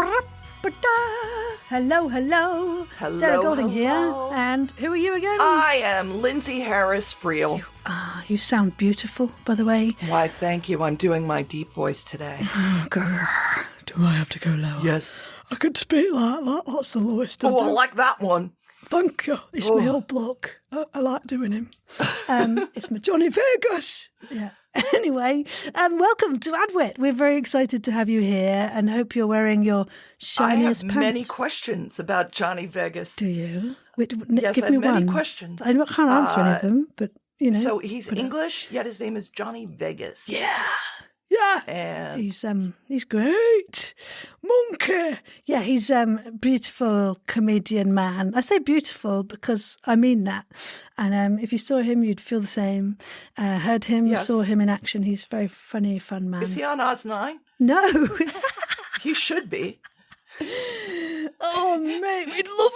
Hello. Hello, Sarah Golding here. hello. And who are you again? I am Lindsay Harris Friel. You sound beautiful, by the way. Why, thank you. I'm doing my deep voice today. Grr. Do I have to go lower? Yes. I could speak like that. That's the lowest I Oh, I do. like that one. Thank you. It's my old bloke. I like doing him. It's my Johnny Vegas. Yeah. Anyway, welcome to Adwit. We're very excited to have you here and hope you're wearing your I shiniest have pants. many questions about Johnny Vegas. Do you? Wait, Yes, give I me have many one. questions. I can't answer any of them, but, you know. So he's English, yet his name is Johnny Vegas. Yeah. And He's great. Monkey. Yeah, he's beautiful comedian man. I say beautiful because I mean that. And if you saw him, you'd feel the same. Heard him, Yes. saw him in action. He's a very funny, fun man. is he on Oz 9? No. He should be. Oh, mate, we'd love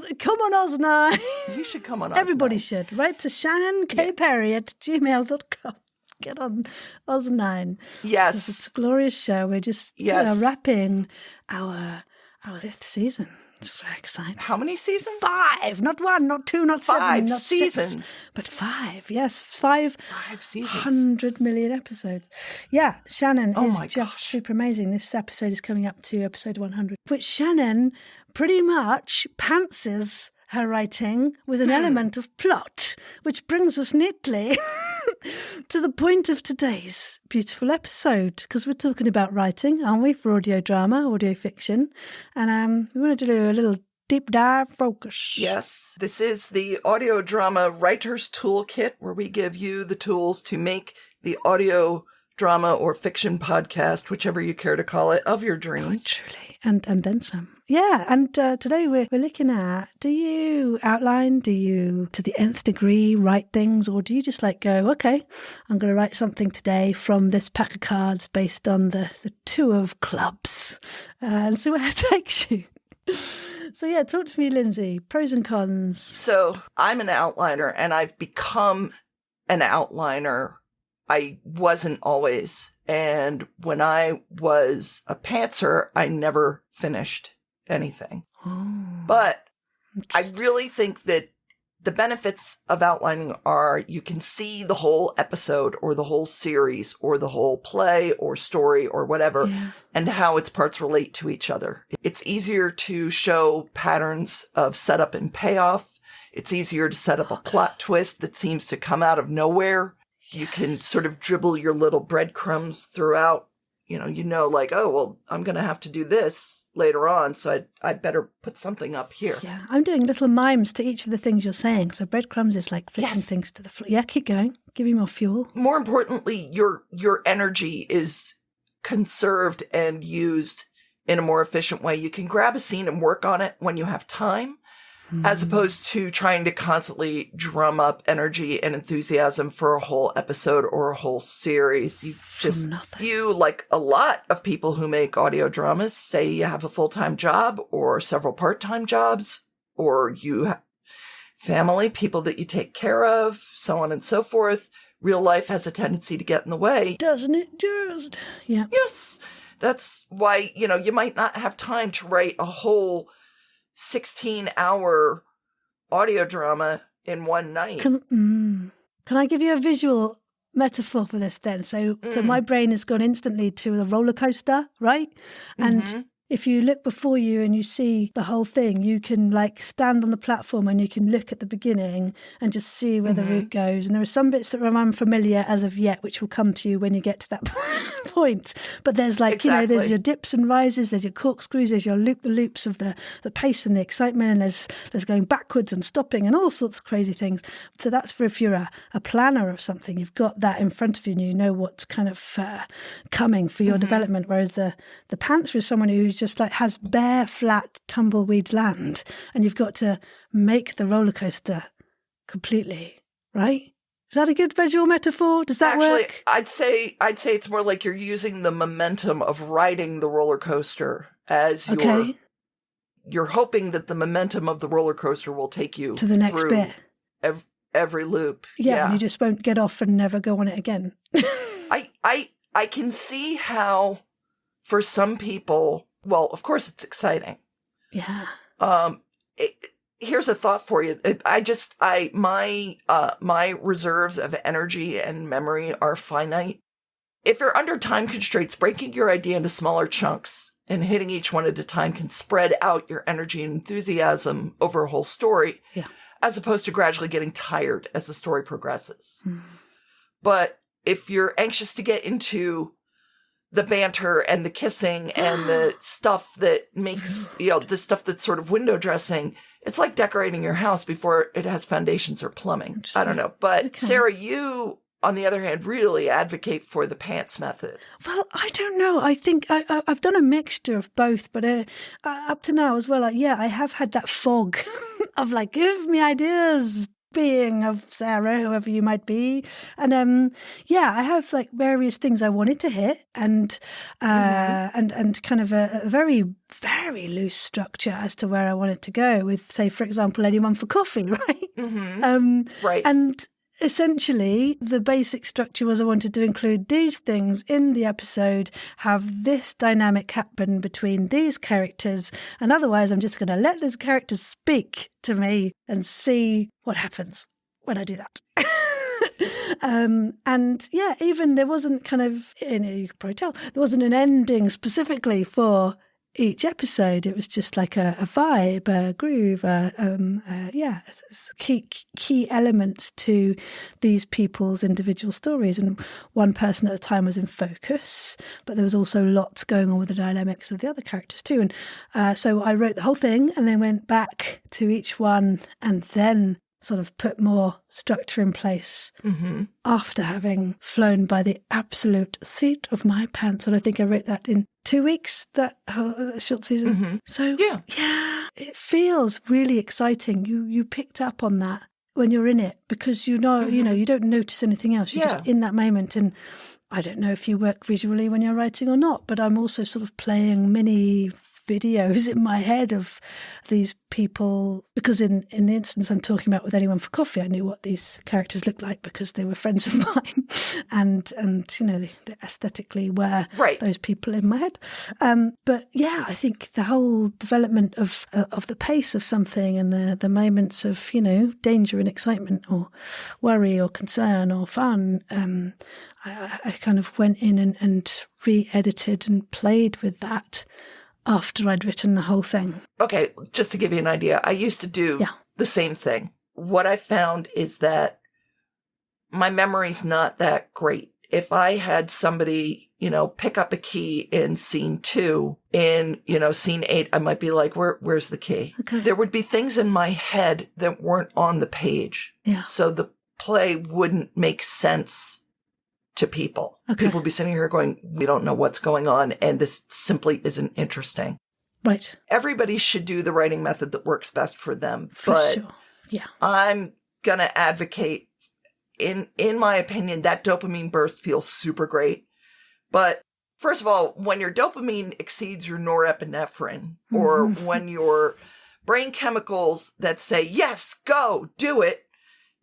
it. Come on, Oz 9. He should come on Oz Everybody 9. should. Write to shannonkperry@gmail.com. Get on Oz 9. Yes. It's a glorious show. We're just wrapping our 5th season. It's very exciting. How many seasons? 5, not 1, not 2, not 7, 5 not seasons. 6, but 5. Yes, 5. 5 seasons. 100 million episodes. Yeah, Shannon Oh is my just gosh. super amazing. This episode is coming up to episode 100, which Shannon pretty much pantses her writing with an element of plot, which brings us neatly to the point of today's beautiful episode, because we're talking about writing, aren't we, for audio drama, audio fiction, and we want to do a little deep dive focus. Yes, this is the audio drama writer's toolkit, where we give you the tools to make the audio drama or fiction podcast, whichever you care to call it, of your dreams. Truly, and then some. Yeah, and today we're looking at, do you outline, do you to the nth degree write things, or do you just go, okay, I'm going to write something today from this pack of cards based on the two of clubs, and see where that takes you. So yeah, talk to me, Lindsay, pros and cons. So I'm an outliner, and I've become an outliner. I wasn't always. And when I was a pantser, I never finished anything. But I really think that the benefits of outlining are you can see the whole episode or the whole series or the whole play or story or whatever and how its parts relate to each other. It's easier to show patterns of setup and payoff. It's easier to set up a plot twist that seems to come out of nowhere. You can sort of dribble your little breadcrumbs throughout. Oh, well, I'm going to have to do this later on, so I better put something up here. Yeah, I'm doing little mimes to each of the things you're saying. So breadcrumbs is like flicking things to the floor. Yeah, keep going. Give me more fuel. More importantly, your energy is conserved and used in a more efficient way. You can grab a scene and work on it when you have time, as opposed to trying to constantly drum up energy and enthusiasm for a whole episode or a whole series. Like a lot of people who make audio dramas, say you have a full-time job or several part-time jobs, or you have family, people that you take care of, so on and so forth. Real life has a tendency to get in the way. Doesn't it just? Yeah. Yes. That's why, you might not have time to write a whole 16-hour audio drama in one night. Can I give you a visual metaphor for this then? So my brain has gone instantly to the roller coaster, right? And if you look before you and you see the whole thing, you can stand on the platform and you can look at the beginning and just see where the route goes. And there are some bits that are unfamiliar as of yet, which will come to you when you get to that point. But there's there's your dips and rises, there's your corkscrews, there's your the loops of the pace and the excitement, and there's going backwards and stopping and all sorts of crazy things. So that's for if you're a planner of something, you've got that in front of you and you know what's kind of coming for your development. Whereas the pantser is someone who's just has bare, flat, tumbleweed land, and you've got to make the roller coaster completely, right? Is that a good visual metaphor? Does that work? I'd say it's more like you're using the momentum of riding the roller coaster as you're hoping that the momentum of the roller coaster will take you to the next bit. Every loop. Yeah, and you just won't get off and never go on it again. I can see how, for some people, Well, of course it's exciting. Yeah. Here's a thought for you. My reserves of energy and memory are finite. If you're under time constraints, breaking your idea into smaller chunks and hitting each one at a time can spread out your energy and enthusiasm over a whole story, as opposed to gradually getting tired as the story progresses. But if you're anxious to get into the banter and the kissing and the stuff that makes, the stuff that's sort of window dressing, it's like decorating your house before it has foundations or plumbing. I don't know. But Sarah, you, on the other hand, really advocate for the pants method. Well, I don't know. I think I've done a mixture of both, but up to now as well, I have had that fog of like, give me ideas, being of Sarah, whoever you might be. And I have like various things I wanted to hit and kind of a very, very loose structure as to where I wanted to go with, say, for example, anyone for coffee, right? Right. And essentially, the basic structure was I wanted to include these things in the episode, have this dynamic happen between these characters, and otherwise I'm just going to let those characters speak to me and see what happens when I do that. Even there wasn't kind of, you can probably tell, there wasn't an ending specifically for each episode. It was just like a vibe, a groove, key elements to these people's individual stories. And one person at a time was in focus, but there was also lots going on with the dynamics of the other characters too. And so I wrote the whole thing and then went back to each one and then sort of put more structure in place after having flown by the absolute seat of my pants. And I think I wrote that in 2 weeks, that short season. So yeah, it feels really exciting. You picked up on that when you're in it because you know, you don't notice anything else. You're just in that moment. And I don't know if you work visually when you're writing or not, but I'm also sort of playing mini videos in my head of these people, because in the instance I'm talking about with Anyone for Coffee, I knew what these characters looked like because they were friends of mine, and they aesthetically were those people in my head. But yeah, I think the whole development of the pace of something and the moments of danger and excitement or worry or concern or fun, I kind of went in and re-edited and played with that after I'd written the whole thing. Okay, just to give you an idea, I used to do the same thing. What I found is that my memory's not that great. If I had somebody, pick up a key in scene 2, in, scene 8, I might be like, where's the key? Okay. There would be things in my head that weren't on the page. Yeah. So the play wouldn't make sense to people. Okay. People would be sitting here going, we don't know what's going on, and this simply isn't interesting. Right. Everybody should do the writing method that works best for them. But sure. Yeah. I'm going to advocate, in my opinion, that dopamine burst feels super great. But first of all, when your dopamine exceeds your norepinephrine, or when your brain chemicals that say, yes, go, do it,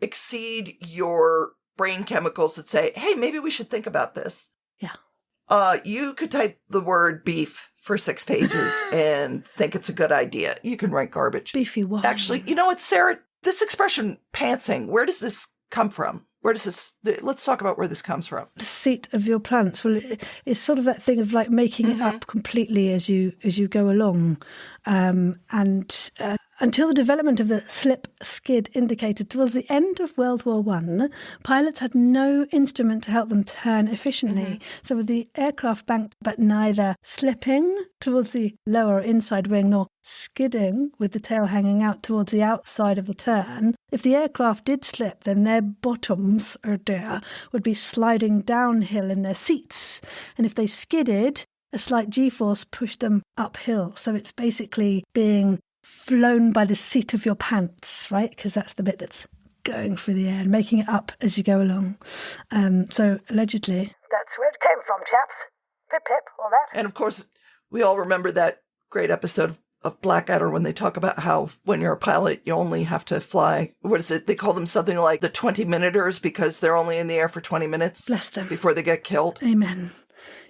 exceed your brain chemicals that say, hey, maybe we should think about this. Yeah. You could type the word beef for 6 pages and think it's a good idea. You can write garbage. Beefy what? Actually, you know what, Sarah? This expression, pantsing, where does this come from? Let's talk about where this comes from. The seat of your plants. Well, it's sort of that thing of like making it up completely as you go along. Until the development of the slip skid indicator towards the end of World War I, pilots had no instrument to help them turn efficiently. So with the aircraft banked but neither slipping towards the lower or inside wing nor skidding with the tail hanging out towards the outside of the turn, if the aircraft did slip, then their bottoms, would be sliding downhill in their seats. And if they skidded, a slight G-force pushed them uphill. So it's basically being flown by the seat of your pants, right? Because that's the bit that's going through the air and making it up as you go along. So allegedly, that's where it came from, chaps. Pip, pip, all that. And of course, we all remember that great episode of Blackadder when they talk about how when you're a pilot, you only have to fly, what is it? They call them something like the 20-minuters because they're only in the air for 20 minutes. Bless them. Before they get killed. Amen.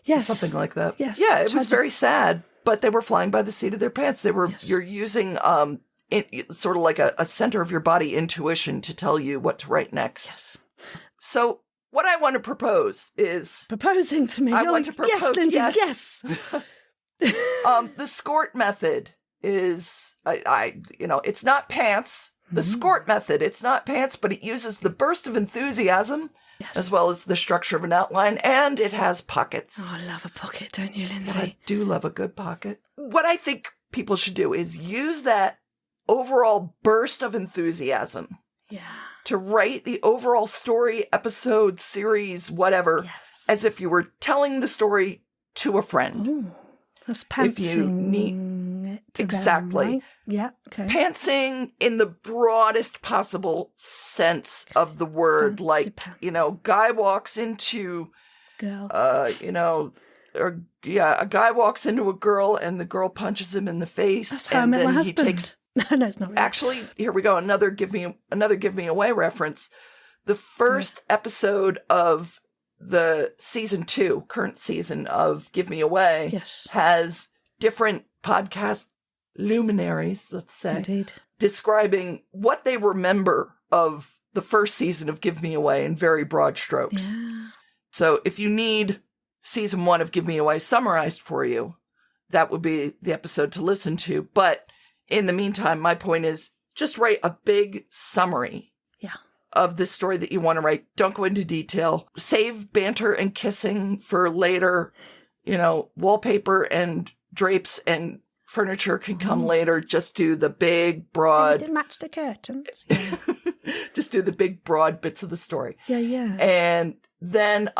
Yes. Something like that. Yes. Yeah, it was very sad. but they were flying by the seat of their pants. You're using sort of like a center of your body intuition to tell you what to write next. Yes. So what I want to propose is... Proposing to me. I want to propose, yes, Lindsay, yes. The Skort Method is, it's not pants. The Skort Method, it's not pants, but it uses the burst of enthusiasm as well as the structure of an outline, and it has pockets. Oh, I love a pocket, don't you, Lindsay? I do love a good pocket. What I think people should do is use that overall burst of enthusiasm to write the overall story, episode, series, whatever, as if you were telling the story to a friend. Ooh, that's pantsing. If you need exactly, them, right? Yeah, okay. Pantsing in the broadest possible sense of the word, fancy like pants. Guy walks into girl. A guy walks into a girl and the girl punches him in the face. That's how I met my husband. He takes. No, it's not really. Actually, here we go. Another give me away reference. The first episode of the season 2, current season of Give Me Away, has different podcast luminaries, let's say, indeed, describing what they remember of the first season of Give Me Away in very broad strokes. Yeah. So if you need season 1 of Give Me Away summarized for you, that would be the episode to listen to. But in the meantime, my point is just write a big summary of this story that you want to write. Don't go into detail. Save banter and kissing for later. Wallpaper and drapes and furniture can come later. Just do the big, broad... To match the curtains. Yeah. Just do the big, broad bits of the story. Yeah. And then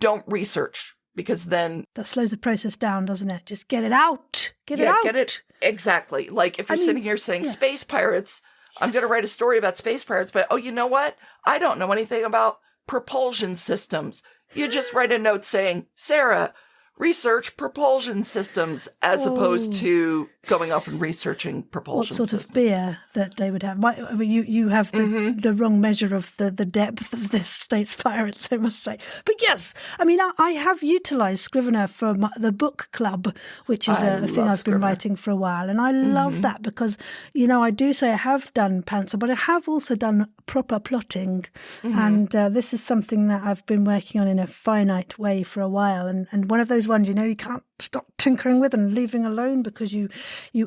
don't research, because then... That slows the process down, doesn't it? Just get it out. Get it out. Get it. Exactly. Like if you're sitting here saying space pirates... I'm going to write a story about space pirates, but you know what? I don't know anything about propulsion systems. You just write a note saying, Sarah, research propulsion systems, as opposed to going off and researching propulsion systems. What sort of beer that they would have? You have the wrong measure of the depth of this state's pirates, I must say. But yes, I have utilised Scrivener for the book club, which is a thing I've been writing for a while. And I love that because, I do say I have done pantser, but I have also done proper plotting. And this is something that I've been working on in a finite way for a while. And one of those ones, you can't stop tinkering with and leaving alone because you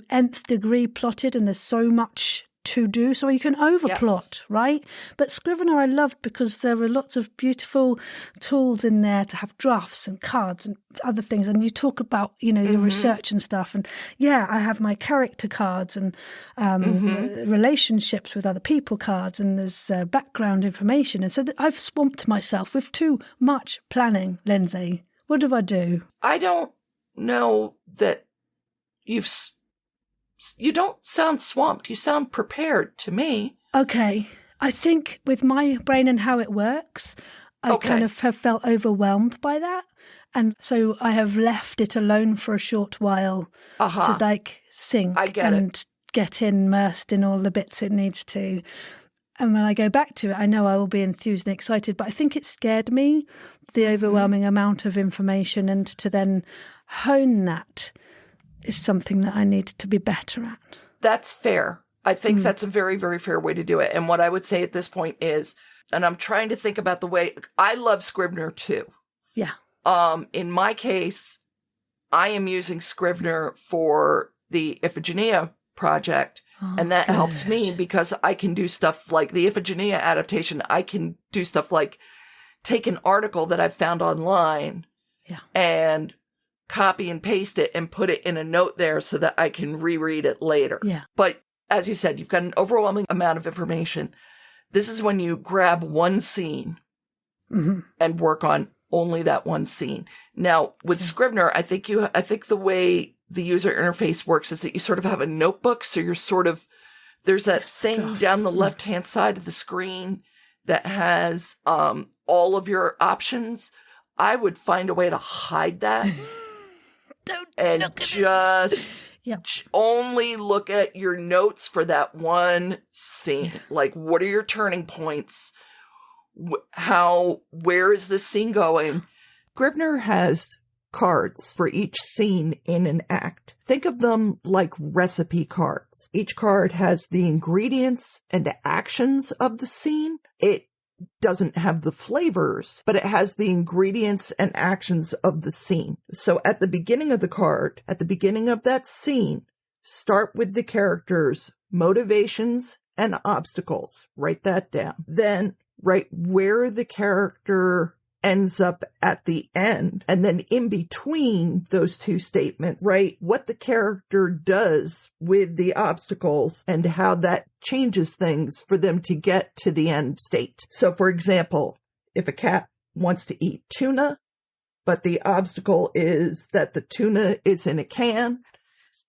nth degree plotted and there's so much to do, so you can overplot, right? But Scrivener I loved because there were lots of beautiful tools in there to have drafts and cards and other things, and you talk about your research and stuff, and I have my character cards and relationships with other people cards, and there's background information, and so I've swamped myself with too much planning. Lindsay, what do I do? I don't know that you don't sound swamped. You sound prepared to me. Okay. I think with my brain and how it works, I kind of have felt overwhelmed by that. And so I have left it alone for a short while to sink and get immersed in all the bits it needs to. And when I go back to it, I know I will be enthused and excited, but I think it scared me, the overwhelming amount of information, and to then hone that is something that I need to be better at. That's fair. I think that's a very, very fair way to do it. And what I would say at this point is, and I'm trying to think about the way, I love Scrivener too. Yeah. In my case, I am using Scrivener for the Iphigenia project. And that helps me because I can do stuff like the Iphigenia adaptation. I can do stuff like take an article that I've found online and copy and paste it and put it in a note there so that I can reread it later. Yeah. But as you said, you've got an overwhelming amount of information. This is when you grab one scene and work on only that one scene. Now, with Scrivener, I think the way the user interface works is that you sort of have a notebook. So you're sort of, there's that thing down the left-hand side of the screen that has all of your options. I would find a way to hide that. And just only look at your notes for that one scene. Like, what are your turning points? Where is this scene going? Scrivener has cards for each scene in an act. Think of them like recipe cards. Each card has the ingredients and actions of the scene. It doesn't have the flavors, but it has the ingredients and actions of the scene. So at the beginning of the card, at the beginning of that scene, start with the characters' motivations and obstacles. Write that down. Then write where the character ends up at the end. And then in between those two statements, write what the character does with the obstacles and how that changes things for them to get to the end state. So for example, if a cat wants to eat tuna, but the obstacle is that the tuna is in a can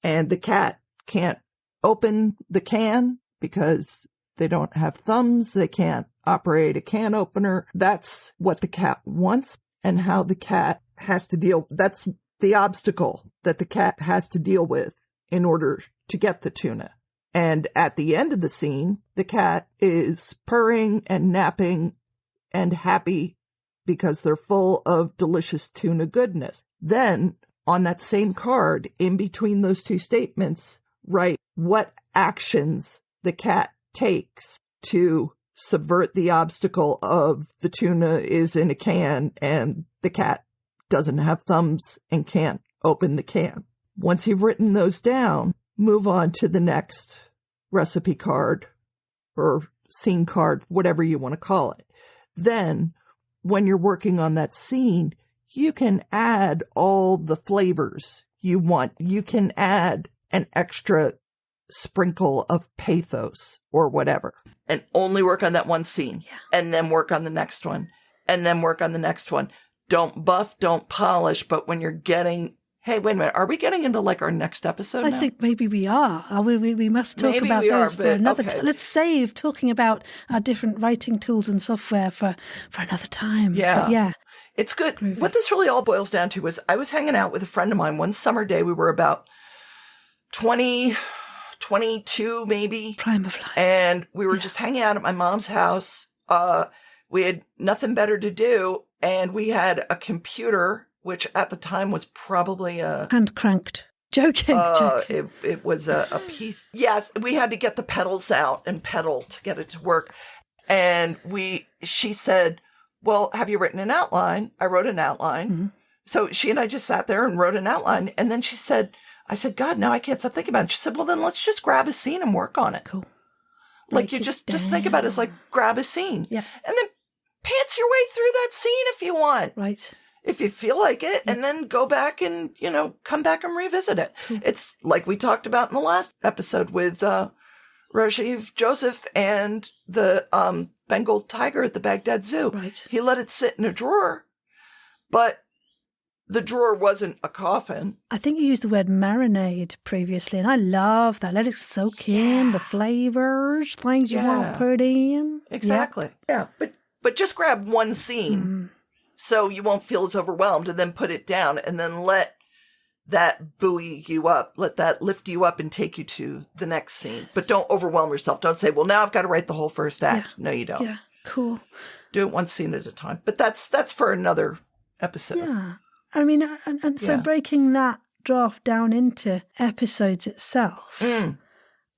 and the cat can't open the can because they don't have thumbs, they can't operate a can opener. That's what the cat wants and how the cat has to deal. That's the obstacle that the cat has to deal with in order to get the tuna. And at the end of the scene, the cat is purring and napping and happy because they're full of delicious tuna goodness. Then on that same card, in between those two statements, write what actions the cat takes to subvert the obstacle of the tuna is in a can and the cat doesn't have thumbs and can't open the can. Once you've written those down, move on to the next recipe card or scene card, whatever you want to call it. Then, when you're working on that scene, you can add all the flavors you want. You can add an extra sprinkle of pathos or whatever. And only work on that one scene. Yeah. And then work on the next one. And then work on the next one. Don't buff, don't polish, but when you're getting... Hey, wait a minute. Are we getting into like our next episode now? I think maybe we are. We must talk about those for another time. Let's save talking about our different writing tools and software for another time. Yeah. But yeah. It's good. Groovy. What this really all boils down to was I was hanging out with a friend of mine one summer day. We were about 20, 22 maybe. Prime of life. And we were just hanging out at my mom's house. We had nothing better to do. And we had a computer, which at the time was probably a... Hand cranked. Joking. It was a piece. Yes, we had to get the pedals out and pedal to get it to work. And she said, well, have you written an outline? I wrote an outline. Mm-hmm. So she and I just sat there and wrote an outline. And then I said, God, no, I can't stop thinking about it. She said, well, then let's just grab a scene and work on it. Cool. Like you just think about it as like grab a scene. Yeah. And then pants your way through that scene if you want. Right. If you feel like it, and then go back and, come back and revisit it. Cool. It's like we talked about in the last episode with Rajiv Joseph and the Bengal tiger at the Baghdad Zoo. Right. He let it sit in a drawer, but the drawer wasn't a coffin. I think you used the word marinade previously, and I love that. Let it soak in the flavors, things you want to put in. Exactly. Yeah, but just grab one scene. Mm. So you won't feel as overwhelmed, and then put it down, and then let that buoy you up, let that lift you up and take you to the next scene. Yes. But don't overwhelm yourself. Don't say, well, now I've got to write the whole first act. Yeah. No, you don't. Yeah, cool. Do it one scene at a time. But that's for another episode. Yeah. I mean, and so breaking that draft down into episodes itself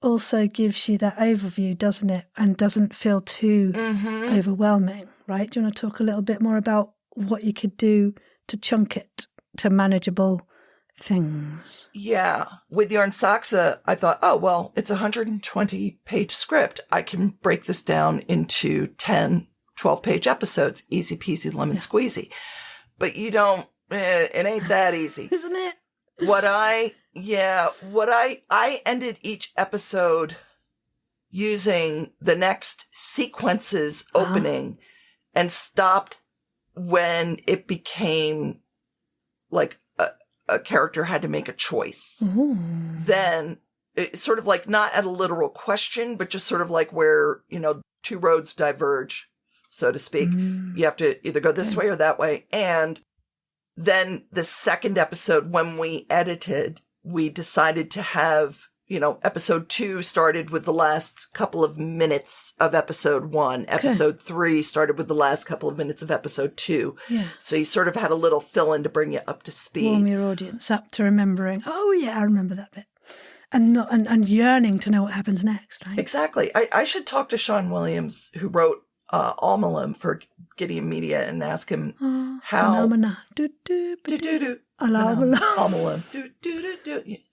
also gives you that overview, doesn't it? And doesn't feel too overwhelming, right? Do you want to talk a little bit more about what you could do to chunk it to manageable things? Yeah. With Yarn Saxa, I thought, oh, well, it's a 120-page script. I can break this down into 10, 12-page episodes. Easy peasy, lemon squeezy. But you don't, it ain't that easy. Isn't it? I ended each episode using the next sequence's opening and stopped when it became like a character had to make a choice. Ooh. Then it's sort of like not at a literal question, but just sort of like where, two roads diverge, so to speak. You have to either go this way or that way. And then the second episode, when we edited, we decided to have episode 2 started with the last couple of minutes of episode 1. Episode 3 started with the last couple of minutes of episode 2. Yeah. So you sort of had a little fill-in to bring you up to speed. Warm your audience up to remembering, oh yeah, I remember that bit. And yearning to know what happens next, right? Exactly. I should talk to Sean Williams, who wrote Almalam for Gideon Media, and ask him how... Almalam.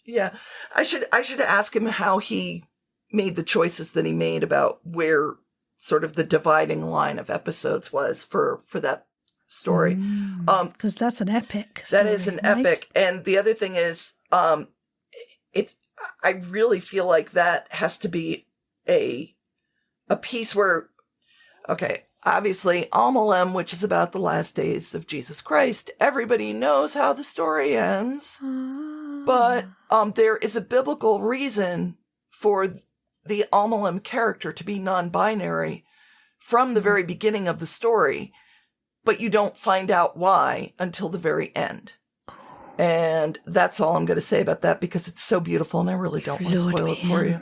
Yeah. I should ask him how he made the choices that he made about where sort of the dividing line of episodes was for that story. Because that's an epic story, that is an right? epic. And the other thing is, I really feel like that has to be a piece where, okay, obviously Almalam, which is about the last days of Jesus Christ, everybody knows how the story ends. But there is a biblical reason for the Almalam character to be non-binary from the very beginning of the story, but you don't find out why until the very end. And that's all I'm going to say about that, because it's so beautiful and I really don't want to spoil it for you.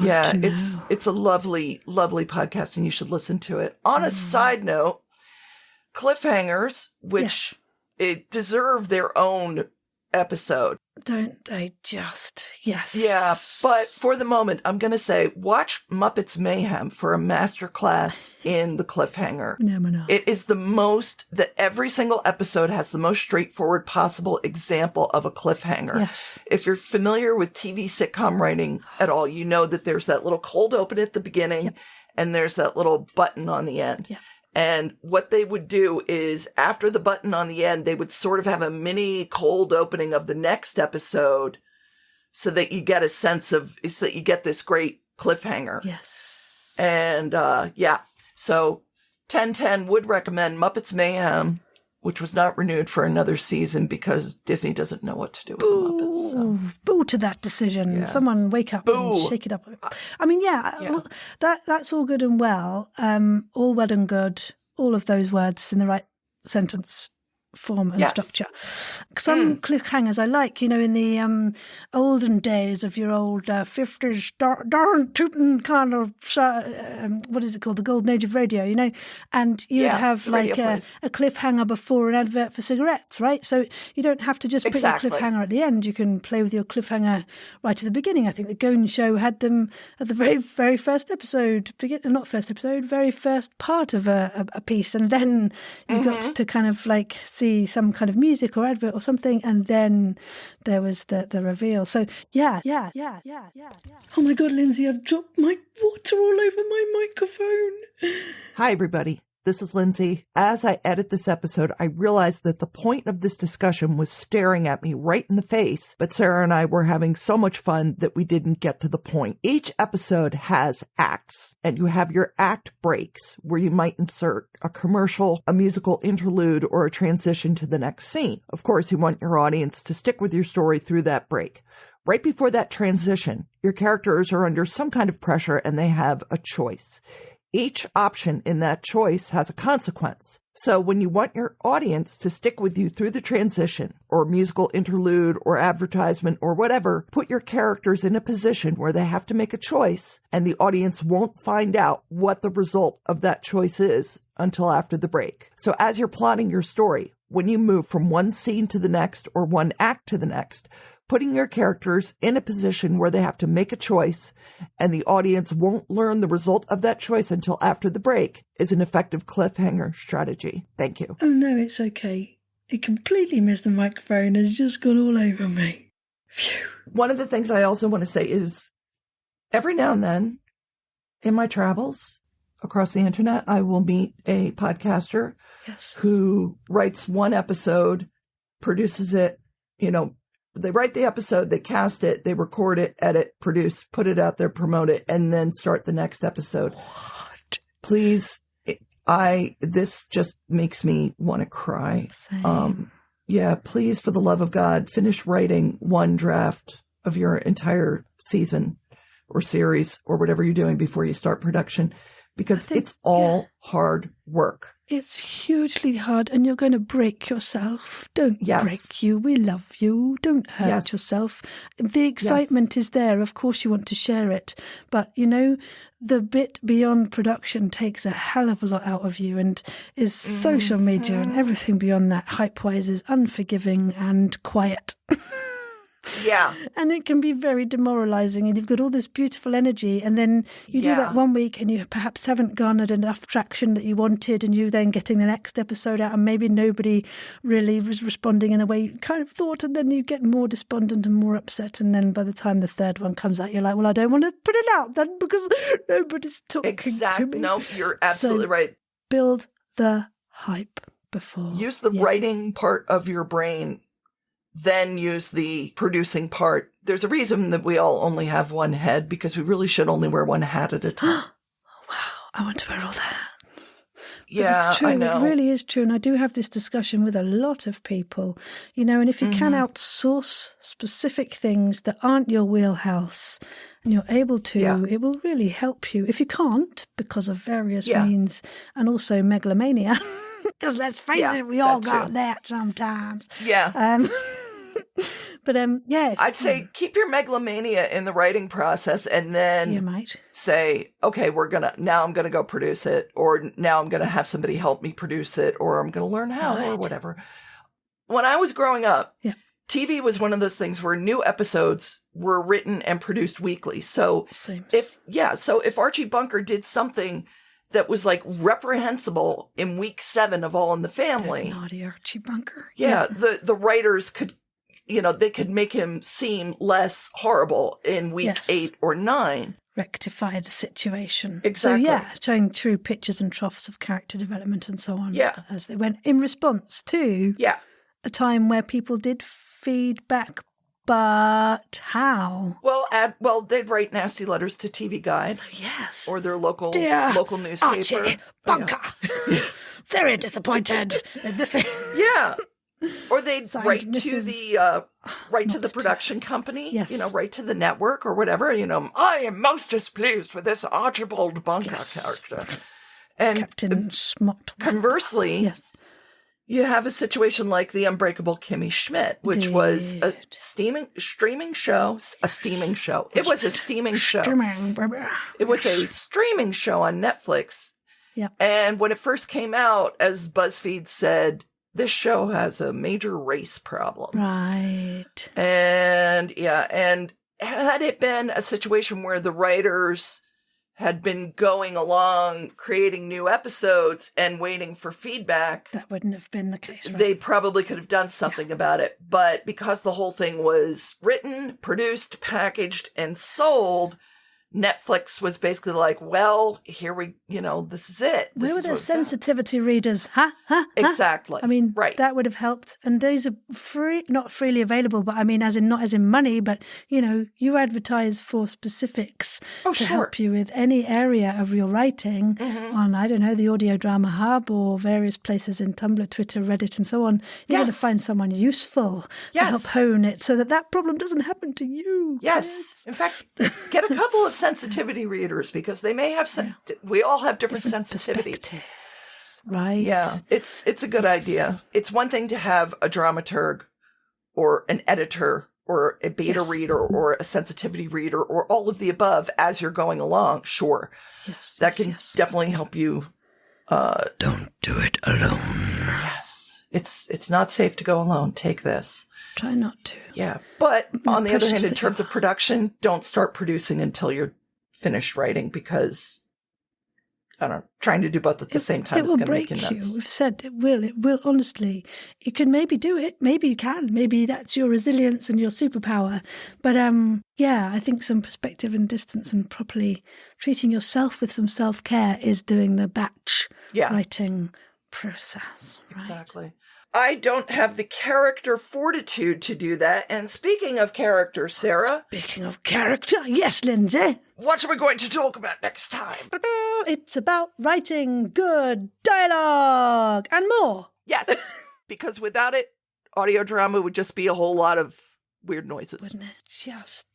Yeah, it's a lovely, lovely podcast and you should listen to it. On a side note, cliffhangers, which it deserve their own episode. Don't they just? Yes. Yeah, but for the moment, I'm going to say, watch Muppets Mayhem for a masterclass in the cliffhanger. No. It is every single episode has the most straightforward possible example of a cliffhanger. Yes. If you're familiar with TV sitcom writing at all, you know that there's that little cold open at the beginning and there's that little button on the end. Yeah. And what they would do is, after the button on the end, they would sort of have a mini cold opening of the next episode so that you get a sense of, so that you get this great cliffhanger. Yes. And, so 1010 would recommend Muppets Mayhem, which was not renewed for another season because Disney doesn't know what to do with the Muppets. So. Boo to that decision. Yeah. Someone wake up and shake it up. I mean, well, that's all good and well. All well and good. All of those words in the right sentence form and structure. Some cliffhangers I like, in the olden days of your old 50s darn tootin' kind of what is it called, the golden age of radio, and you'd have like a cliffhanger before an advert for cigarettes, right? So you don't have to just put your cliffhanger at the end. You can play with your cliffhanger right at the beginning. I think the Goon Show had them at the very, very first episode, very first part of a piece, and then you got to kind of like see some kind of music or advert or something, and then there was the reveal. So yeah. Oh my God, Lindsay, I've dropped my water all over my microphone. Hi, everybody. This is Lindsay. As I edit this episode, I realized that the point of this discussion was staring at me right in the face, but Sarah and I were having so much fun that we didn't get to the point. Each episode has acts, and you have your act breaks where you might insert a commercial, a musical interlude, or a transition to the next scene. Of course, you want your audience to stick with your story through that break. Right before that transition, your characters are under some kind of pressure and they have a choice. Each option in that choice has a consequence. So when you want your audience to stick with you through the transition or musical interlude or advertisement or whatever, put your characters in a position where they have to make a choice and the audience won't find out what the result of that choice is until after the break. So as you're plotting your story, when you move from one scene to the next or one act to the next, putting your characters in a position where they have to make a choice and the audience won't learn the result of that choice until after the break is an effective cliffhanger strategy. Thank you. Oh no, it's okay. It completely missed the microphone. It's just gone all over me. Phew. One of the things I also want to say is every now and then in my travels across the internet, I will meet a podcaster who writes one episode, produces it, they write the episode, they cast it, they record it, edit, produce, put it out there, promote it, and then start the next episode. What? Please, this just makes me want to cry. Same. Please, for the love of God, finish writing one draft of your entire season or series or whatever you're doing before you start production. because it's all hard work. It's hugely hard, and you're going to break yourself. Don't break you. We love you. Don't hurt yourself. The excitement is there. Of course you want to share it. But, the bit beyond production takes a hell of a lot out of you, and is social media and everything beyond that, hype-wise, is unforgiving and quiet. Yeah. And it can be very demoralizing, and you've got all this beautiful energy, and then you do that one week and you perhaps haven't garnered enough traction that you wanted, and you're then getting the next episode out and maybe nobody really was responding in a way you kind of thought, and then you get more despondent and more upset, and then by the time the third one comes out you're like, well, I don't want to put it out then because nobody's talking to me. No, you're absolutely right. Build the hype before. Use the writing part of your brain, then use the producing part. There's a reason that we all only have one head, because we really should only wear one hat at a time. Wow, I want to wear all that. Yeah, it's true. I know. It really is true. And I do have this discussion with a lot of people, and if you can outsource specific things that aren't your wheelhouse, and you're able to, it will really help you. If you can't, because of various means, and also megalomania, because let's face it, we all got that sometimes. Yeah. But I'd say keep your megalomania in the writing process, and then you might say, okay, now I'm gonna go produce it, or now I'm gonna have somebody help me produce it, or I'm gonna learn how, or whatever. When I was growing up, TV was one of those things where new episodes were written and produced weekly. So if Archie Bunker did something that was like reprehensible in week 7 of All in the Family. Naughty Archie Bunker. Yeah, the writers could, they could make him seem less horrible in week 8 or 9. Rectify the situation. Exactly. So showing true pictures and troughs of character development and so on. Yeah. As they went in response to a time where people did feedback. But how? Well, they'd write nasty letters to TV Guide. So, or their local newspaper. Archie Bunker. Very disappointed in this. Yeah. Or they'd write to the production company. Yes. Write to the network or whatever. I am most displeased with this Archibald Bunker character. And Captain Smott. Conversely, you have a situation like The Unbreakable Kimmy Schmidt, which was a streaming show. It was a steaming show. It was a streaming show on Netflix. Yeah. And when it first came out, as BuzzFeed said, this show has a major race problem. Right. And had it been a situation where the writers had been going along creating new episodes and waiting for feedback, that wouldn't have been the case. Right? They probably could have done something about it. But because the whole thing was written, produced, packaged, and sold, Netflix was basically like, well, here this is it. Where were the sensitivity readers? Exactly. I mean, that would have helped. And those are not freely available, but I mean, not as in money, but, you advertise for specifics to help you with any area of your writing on, I don't know, the Audio Drama Hub or various places in Tumblr, Twitter, Reddit, and so on. You're going to find someone useful to help hone it so that problem doesn't happen to you. Yes. In fact, get a couple of sensitivity readers, because they may have we all have different sensitivity, right? Yeah, it's a good idea. It's one thing to have a dramaturg or an editor or a beta reader or a sensitivity reader or all of the above as you're going along. Sure, that can definitely help you. Don't do it alone. Yes, it's not safe to go alone. Take this. Try not to. Yeah. But on the other hand, in terms of production, don't start producing until you're finished writing, because, I don't know, trying to do both at the same time is going to make you nuts. We've said it will. It will, honestly. You can maybe do it. Maybe you can. Maybe that's your resilience and your superpower. But, I think some perspective and distance and properly treating yourself with some self-care is doing the batch writing process. Right? Exactly. I don't have the character fortitude to do that. And speaking of character, Sarah. Speaking of character, yes, Lindsay. What are we going to talk about next time? It's about writing good dialogue and more. Yes, because without it, audio drama would just be a whole lot of weird noises. Wouldn't it? Just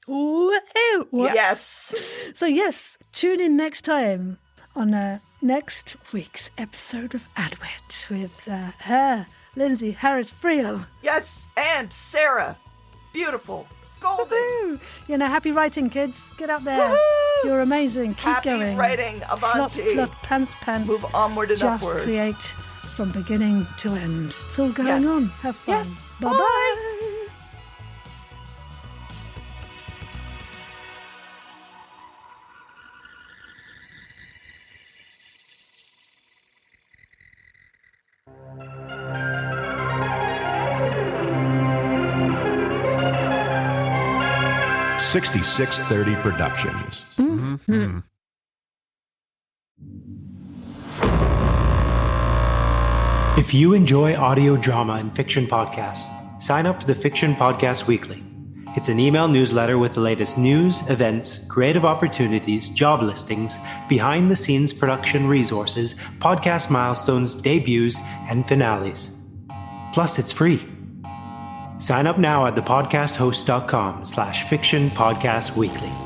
ooh, ew. Yes. So yes, tune in next time on next week's episode of Adwit with her, Lindsay Harris Friel. Yes, and Sarah. Beautiful. Golden. You know, happy writing, kids. Get out there. Woohoo! You're amazing. Keep Happy going. writing. Avanti. Plot, pants. Move onward and Just upward. create from beginning to end. It's all going on. Have fun. Yes. Bye-bye. Bye. $66.30 Productions. If you enjoy audio drama and fiction podcasts, sign up for the Fiction Podcast Weekly. It's an email newsletter with the latest news, events, creative opportunities, job listings, behind-the-scenes production resources, podcast milestones, debuts, and finales. Plus, it's free. Sign up now at thepodcasthost.com/fictionpodcastweekly.